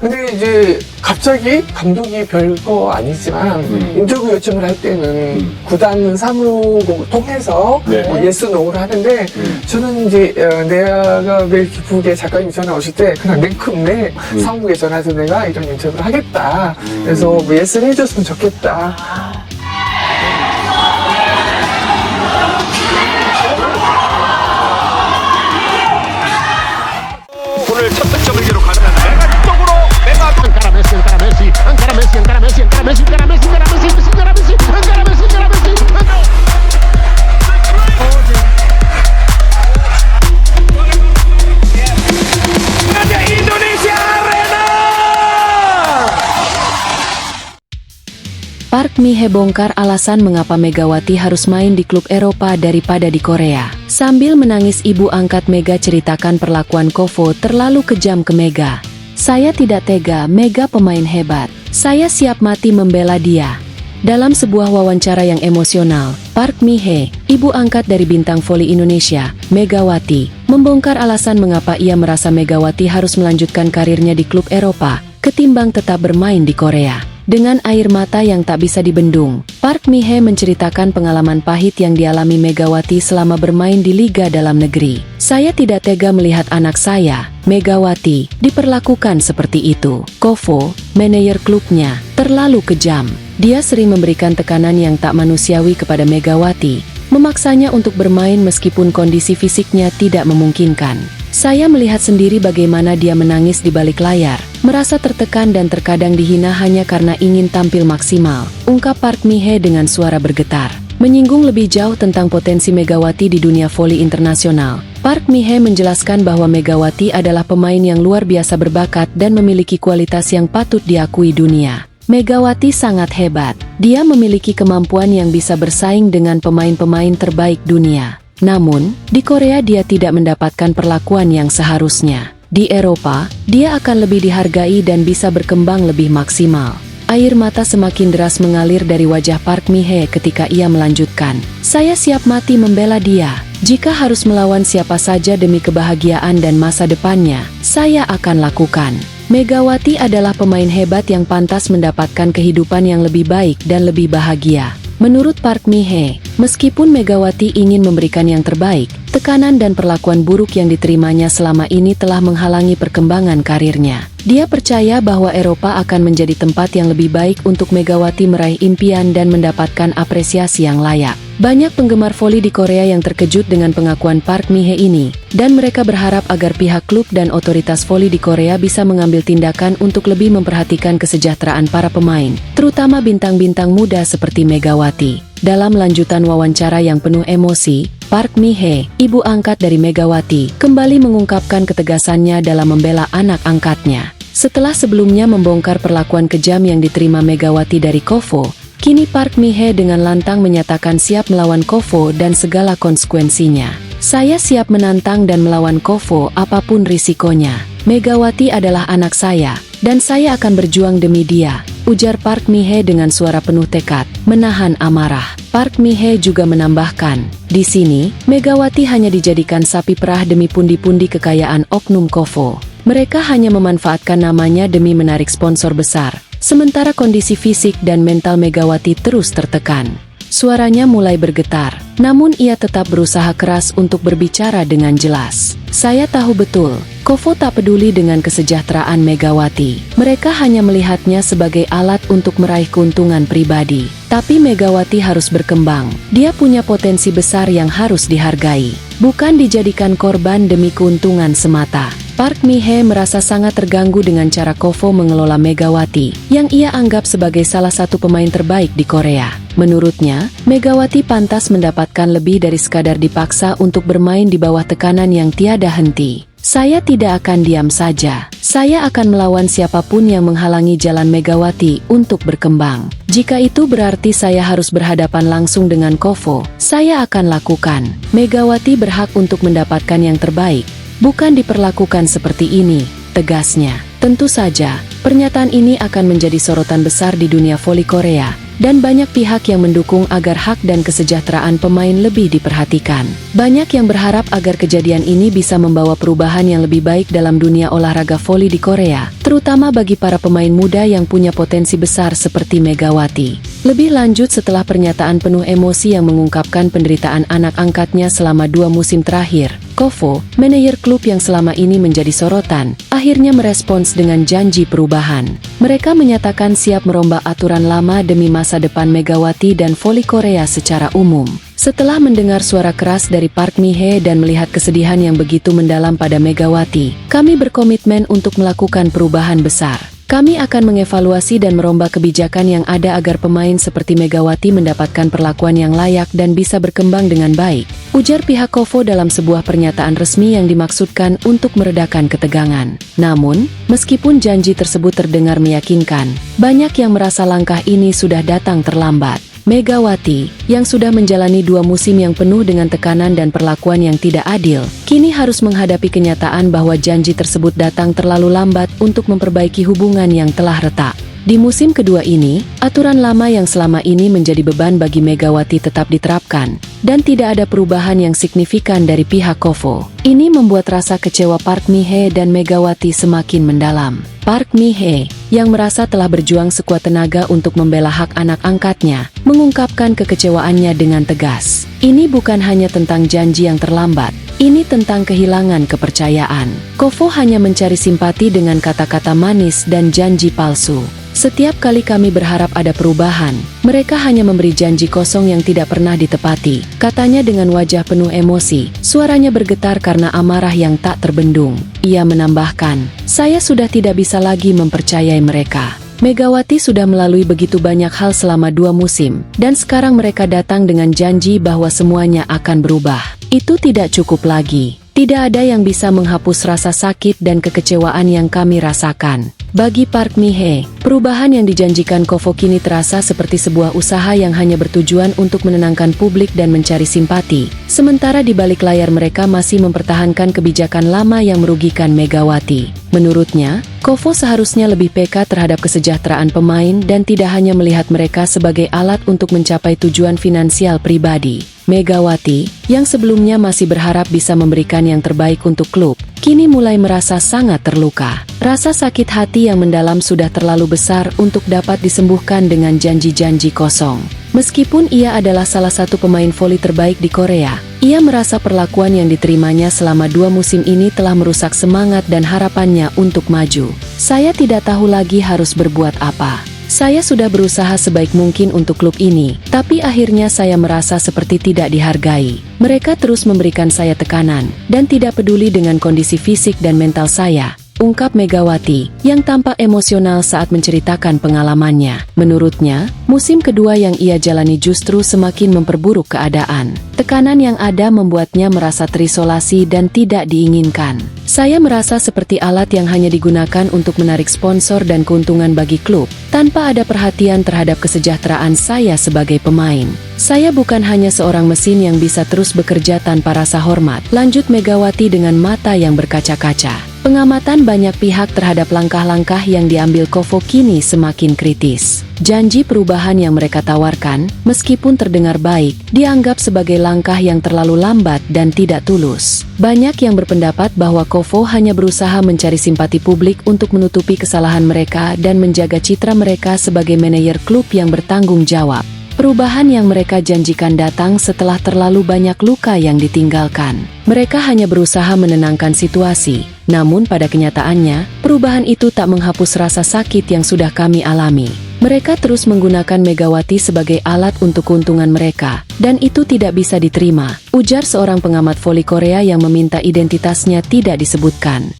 근데 이제 갑자기 감독이 별거 아니지만 인터뷰 요청을 할 때는 구단 사무국을 통해서 네. 예스 노를 하는데 저는 이제 내가 왜 기쁘게 작가님 전화 오실 때 그냥 냉큼 내 사무국에 전화해서 내가 이런 인터뷰를 하겠다. 그래서 뭐 예스를 해줬으면 좋겠다. 오늘 첫 득점을 기록하는 메가 쪽으로 메가도 encara Messi, encara Messi, encara Messi, encara Messi, encara Messi, encara Messi, encara Messi, encara Messi, encara Messi, encara Messi. ada Indonesia Arena. Park Mi-hee bongkar alasan mengapa Megawati harus main di klub Eropa daripada di Korea. Sambil menangis ibu angkat Mega ceritakan perlakuan Kovo terlalu kejam ke Mega. Saya tidak tega, Mega pemain hebat. Saya siap mati membela dia. Dalam sebuah wawancara yang emosional, Park Mi-hee, ibu angkat dari bintang voli Indonesia, Megawati, membongkar alasan mengapa ia merasa Megawati harus melanjutkan karirnya di klub Eropa, ketimbang tetap bermain di Korea. Dengan air mata yang tak bisa dibendung, Park Mi-hee menceritakan pengalaman pahit yang dialami Megawati selama bermain di liga dalam negeri. Saya tidak tega melihat anak saya, Megawati, diperlakukan seperti itu. Kovo, manajer klubnya, terlalu kejam. Dia sering memberikan tekanan yang tak manusiawi kepada Megawati, memaksanya untuk bermain meskipun kondisi fisiknya tidak memungkinkan. Saya melihat sendiri bagaimana dia menangis di balik layar, merasa tertekan dan terkadang dihina hanya karena ingin tampil maksimal, ungkap Park Mi-hee dengan suara bergetar. Menyinggung lebih jauh tentang potensi Megawati di dunia voli internasional, Park Mi-hee menjelaskan bahwa Megawati adalah pemain yang luar biasa berbakat dan memiliki kualitas yang patut diakui dunia. Megawati sangat hebat, dia memiliki kemampuan yang bisa bersaing dengan pemain-pemain terbaik dunia. Namun, di Korea dia tidak mendapatkan perlakuan yang seharusnya. Di Eropa, dia akan lebih dihargai dan bisa berkembang lebih maksimal. Air mata semakin deras mengalir dari wajah Park Mi-hee ketika ia melanjutkan. Saya siap mati membela dia. Jika harus melawan siapa saja demi kebahagiaan dan masa depannya, saya akan lakukan. Megawati adalah pemain hebat yang pantas mendapatkan kehidupan yang lebih baik dan lebih bahagia. Menurut Park Mi-hee, meskipun Megawati ingin memberikan yang terbaik, tekanan dan perlakuan buruk yang diterimanya selama ini telah menghalangi perkembangan karirnya. Dia percaya bahwa Eropa akan menjadi tempat yang lebih baik untuk Megawati meraih impian dan mendapatkan apresiasi yang layak. Banyak penggemar voli di Korea yang terkejut dengan pengakuan Park Mi-hee ini, dan mereka berharap agar pihak klub dan otoritas voli di Korea bisa mengambil tindakan untuk lebih memperhatikan kesejahteraan para pemain, terutama bintang-bintang muda seperti Megawati. Dalam lanjutan wawancara yang penuh emosi, Park Mi-hee, ibu angkat dari Megawati, kembali mengungkapkan ketegasannya dalam membela anak angkatnya. Setelah sebelumnya membongkar perlakuan kejam yang diterima Megawati dari Kovo, kini Park Mi-hee dengan lantang menyatakan siap melawan Kovo dan segala konsekuensinya. Saya siap menantang dan melawan Kovo apapun risikonya. Megawati adalah anak saya, dan saya akan berjuang demi dia, ujar Park Mi-hee dengan suara penuh tekad, menahan amarah. Park Mi-hee juga menambahkan, di sini, Megawati hanya dijadikan sapi perah demi pundi-pundi kekayaan oknum Kovo. Mereka hanya memanfaatkan namanya demi menarik sponsor besar, sementara kondisi fisik dan mental Megawati terus tertekan. Suaranya mulai bergetar, namun ia tetap berusaha keras untuk berbicara dengan jelas. Saya tahu betul, Kovo tak peduli dengan kesejahteraan Megawati. Mereka hanya melihatnya sebagai alat untuk meraih keuntungan pribadi. Tapi Megawati harus berkembang. Dia punya potensi besar yang harus dihargai, bukan dijadikan korban demi keuntungan semata. Park Mi-hee merasa sangat terganggu dengan cara Kovo mengelola Megawati, yang ia anggap sebagai salah satu pemain terbaik di Korea. Menurutnya, Megawati pantas mendapatkan lebih dari sekadar dipaksa untuk bermain di bawah tekanan yang tiada henti. Saya tidak akan diam saja. Saya akan melawan siapapun yang menghalangi jalan Megawati untuk berkembang. Jika itu berarti saya harus berhadapan langsung dengan Kovo, saya akan lakukan. Megawati berhak untuk mendapatkan yang terbaik, bukan diperlakukan seperti ini, tegasnya. Tentu saja, pernyataan ini akan menjadi sorotan besar di dunia voli Korea, dan banyak pihak yang mendukung agar hak dan kesejahteraan pemain lebih diperhatikan. Banyak yang berharap agar kejadian ini bisa membawa perubahan yang lebih baik dalam dunia olahraga voli di Korea, terutama bagi para pemain muda yang punya potensi besar seperti Megawati. Lebih lanjut, setelah pernyataan penuh emosi yang mengungkapkan penderitaan anak angkatnya selama 2 musim terakhir, Kovo, manajer klub yang selama ini menjadi sorotan, akhirnya merespons dengan janji perubahan. Mereka menyatakan siap merombak aturan lama demi masa depan Megawati dan voli Korea secara umum. Setelah mendengar suara keras dari Park Mi-hee dan melihat kesedihan yang begitu mendalam pada Megawati, kami berkomitmen untuk melakukan perubahan besar. Kami akan mengevaluasi dan merombak kebijakan yang ada agar pemain seperti Megawati mendapatkan perlakuan yang layak dan bisa berkembang dengan baik, ujar pihak Kovo dalam sebuah pernyataan resmi yang dimaksudkan untuk meredakan ketegangan. Namun, meskipun janji tersebut terdengar meyakinkan, banyak yang merasa langkah ini sudah datang terlambat. Megawati, yang sudah menjalani 2 musim yang penuh dengan tekanan dan perlakuan yang tidak adil, kini harus menghadapi kenyataan bahwa janji tersebut datang terlalu lambat untuk memperbaiki hubungan yang telah retak. Di musim kedua ini, aturan lama yang selama ini menjadi beban bagi Megawati tetap diterapkan, dan tidak ada perubahan yang signifikan dari pihak Kovo. Ini membuat rasa kecewa Park Mi-hee dan Megawati semakin mendalam. Park Mi-hee, yang merasa telah berjuang sekuat tenaga untuk membela hak anak angkatnya, mengungkapkan kekecewaannya dengan tegas. Ini bukan hanya tentang janji yang terlambat, ini tentang kehilangan kepercayaan. Kovo hanya mencari simpati dengan kata-kata manis dan janji palsu. Setiap kali kami berharap ada perubahan, mereka hanya memberi janji kosong yang tidak pernah ditepati, katanya dengan wajah penuh emosi. Suaranya bergetar karena amarah yang tak terbendung. Ia menambahkan, "Saya sudah tidak bisa lagi mempercayai mereka. Megawati sudah melalui begitu banyak hal selama 2 musim, dan sekarang mereka datang dengan janji bahwa semuanya akan berubah. Itu tidak cukup lagi. Tidak ada yang bisa menghapus rasa sakit dan kekecewaan yang kami rasakan." Bagi Park Mi-hee, perubahan yang dijanjikan Kovo kini terasa seperti sebuah usaha yang hanya bertujuan untuk menenangkan publik dan mencari simpati, sementara di balik layar mereka masih mempertahankan kebijakan lama yang merugikan Megawati. Menurutnya, Kovo seharusnya lebih peka terhadap kesejahteraan pemain dan tidak hanya melihat mereka sebagai alat untuk mencapai tujuan finansial pribadi. Megawati, yang sebelumnya masih berharap bisa memberikan yang terbaik untuk klub, kini mulai merasa sangat terluka. Rasa sakit hati yang mendalam sudah terlalu besar untuk dapat disembuhkan dengan janji-janji kosong. Meskipun ia adalah salah satu pemain voli terbaik di Korea, ia merasa perlakuan yang diterimanya selama 2 musim ini telah merusak semangat dan harapannya untuk maju. "Saya tidak tahu lagi harus berbuat apa. Saya sudah berusaha sebaik mungkin untuk klub ini, tapi akhirnya saya merasa seperti tidak dihargai. Mereka terus memberikan saya tekanan, dan tidak peduli dengan kondisi fisik dan mental saya," ungkap Megawati, yang tampak emosional saat menceritakan pengalamannya. Menurutnya, musim kedua yang ia jalani justru semakin memperburuk keadaan. Tekanan yang ada membuatnya merasa terisolasi dan tidak diinginkan. "Saya merasa seperti alat yang hanya digunakan untuk menarik sponsor dan keuntungan bagi klub, tanpa ada perhatian terhadap kesejahteraan saya sebagai pemain. Saya bukan hanya seorang mesin yang bisa terus bekerja tanpa rasa hormat," lanjut Megawati dengan mata yang berkaca-kaca. Pengamatan banyak pihak terhadap langkah-langkah yang diambil Kovo kini semakin kritis. Janji perubahan yang mereka tawarkan, meskipun terdengar baik, dianggap sebagai langkah yang terlalu lambat dan tidak tulus. Banyak yang berpendapat bahwa Kovo hanya berusaha mencari simpati publik untuk menutupi kesalahan mereka dan menjaga citra mereka sebagai manajer klub yang bertanggung jawab. Perubahan yang mereka janjikan datang setelah terlalu banyak luka yang ditinggalkan. Mereka hanya berusaha menenangkan situasi, namun pada kenyataannya, perubahan itu tak menghapus rasa sakit yang sudah kami alami. Mereka terus menggunakan Megawati sebagai alat untuk keuntungan mereka, dan itu tidak bisa diterima, ujar seorang pengamat voli Korea yang meminta identitasnya tidak disebutkan.